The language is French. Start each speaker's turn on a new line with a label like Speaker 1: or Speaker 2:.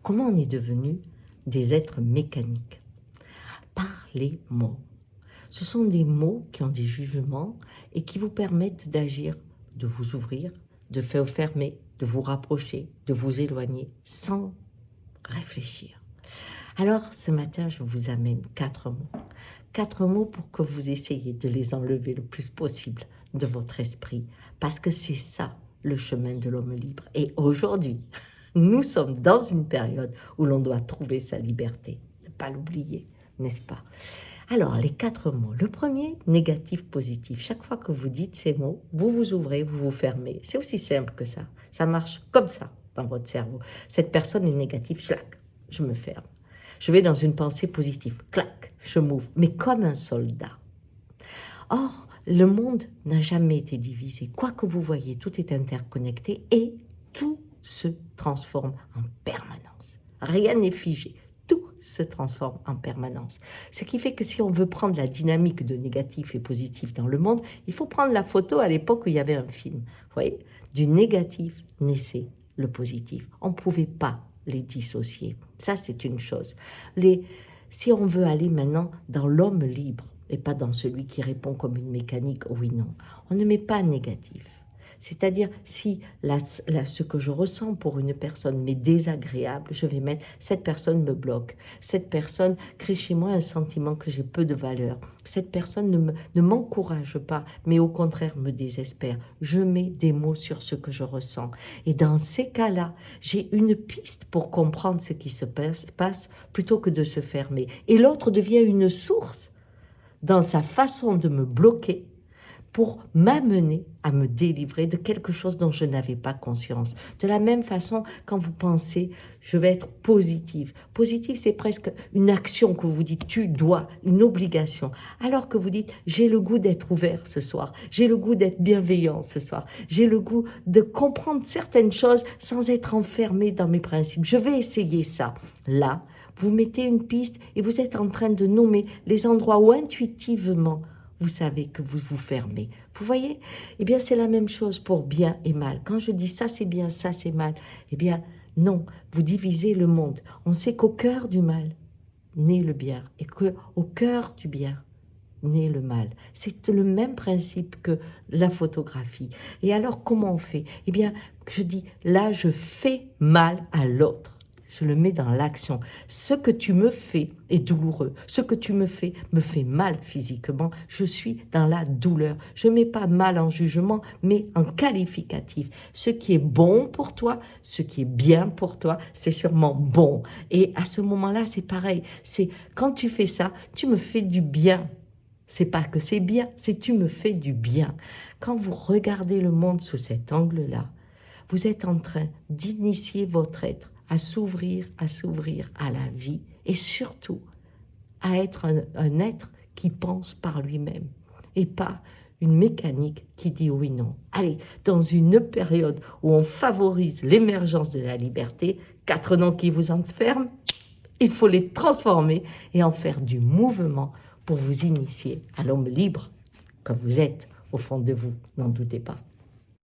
Speaker 1: Comment on est devenu des êtres mécaniques? Par les mots. Ce sont des mots qui ont des jugements et qui vous permettent d'agir, de vous ouvrir, de vous fermer, de vous rapprocher, de vous éloigner sans réfléchir. Alors, ce matin, je vous amène 4 mots. 4 mots pour que vous essayiez de les enlever le plus possible de votre esprit. Parce que c'est ça, le chemin de l'homme libre. Et aujourd'hui, nous sommes dans une période où l'on doit trouver sa liberté. Ne pas l'oublier, n'est-ce pas? Alors, les 4 mots. Le premier, négatif, positif. Chaque fois que vous dites ces mots, vous vous ouvrez, vous vous fermez. C'est aussi simple que ça. Ça marche comme ça dans votre cerveau. Cette personne est négative, clac, je me ferme. Je vais dans une pensée positive, clac, je m'ouvre, mais comme un soldat. Or, le monde n'a jamais été divisé. Quoi que vous voyez, tout est interconnecté et tout se transforme en permanence. Rien n'est figé. Tout se transforme en permanence. Ce qui fait que si on veut prendre la dynamique de négatif et positif dans le monde, il faut prendre la photo à l'époque où il y avait un film. Vous voyez, du négatif naissait le positif. On ne pouvait pas les dissocier. Ça, c'est une chose. Si on veut aller maintenant dans l'homme libre et pas dans celui qui répond comme une mécanique, oui, non, on ne met pas négatif. C'est-à-dire, si ce que je ressens pour une personne m'est désagréable, je vais mettre « cette personne me bloque »,« cette personne crée chez moi un sentiment que j'ai peu de valeur »,« cette personne ne m'encourage pas, mais au contraire me désespère ». Je mets des mots sur ce que je ressens. Et dans ces cas-là, j'ai une piste pour comprendre ce qui se passe plutôt que de se fermer. Et l'autre devient une source dans sa façon de me bloquer pour m'amener à me délivrer de quelque chose dont je n'avais pas conscience. De la même façon, quand vous pensez « je vais être positive », positive, c'est presque une action que vous dites « tu dois », une obligation, alors que vous dites « j'ai le goût d'être ouvert ce soir, j'ai le goût d'être bienveillant ce soir, j'ai le goût de comprendre certaines choses sans être enfermé dans mes principes, je vais essayer ça ». Là, vous mettez une piste et vous êtes en train de nommer les endroits où intuitivement, vous savez que vous vous fermez. Vous voyez? Eh bien, c'est la même chose pour bien et mal. Quand je dis ça c'est bien, ça c'est mal, eh bien, non, vous divisez le monde. On sait qu'au cœur du mal naît le bien et qu'au cœur du bien naît le mal. C'est le même principe que la photographie. Et alors, comment on fait? Eh bien, je dis, là, je fais mal à l'autre. Je le mets dans l'action. Ce que tu me fais est douloureux. Ce que tu me fait mal physiquement. Je suis dans la douleur. Je ne mets pas mal en jugement, mais en qualificatif. Ce qui est bon pour toi, ce qui est bien pour toi, c'est sûrement bon. Et à ce moment-là, c'est pareil. C'est quand tu fais ça, tu me fais du bien. C'est pas que c'est bien, c'est tu me fais du bien. Quand vous regardez le monde sous cet angle-là, vous êtes en train d'initier votre être à s'ouvrir à la vie et surtout à être un être qui pense par lui-même et pas une mécanique qui dit oui, non. Allez, dans une période où on favorise l'émergence de la liberté, 4 noms qui vous enferment, il faut les transformer et en faire du mouvement pour vous initier à l'homme libre que vous êtes au fond de vous, n'en doutez pas.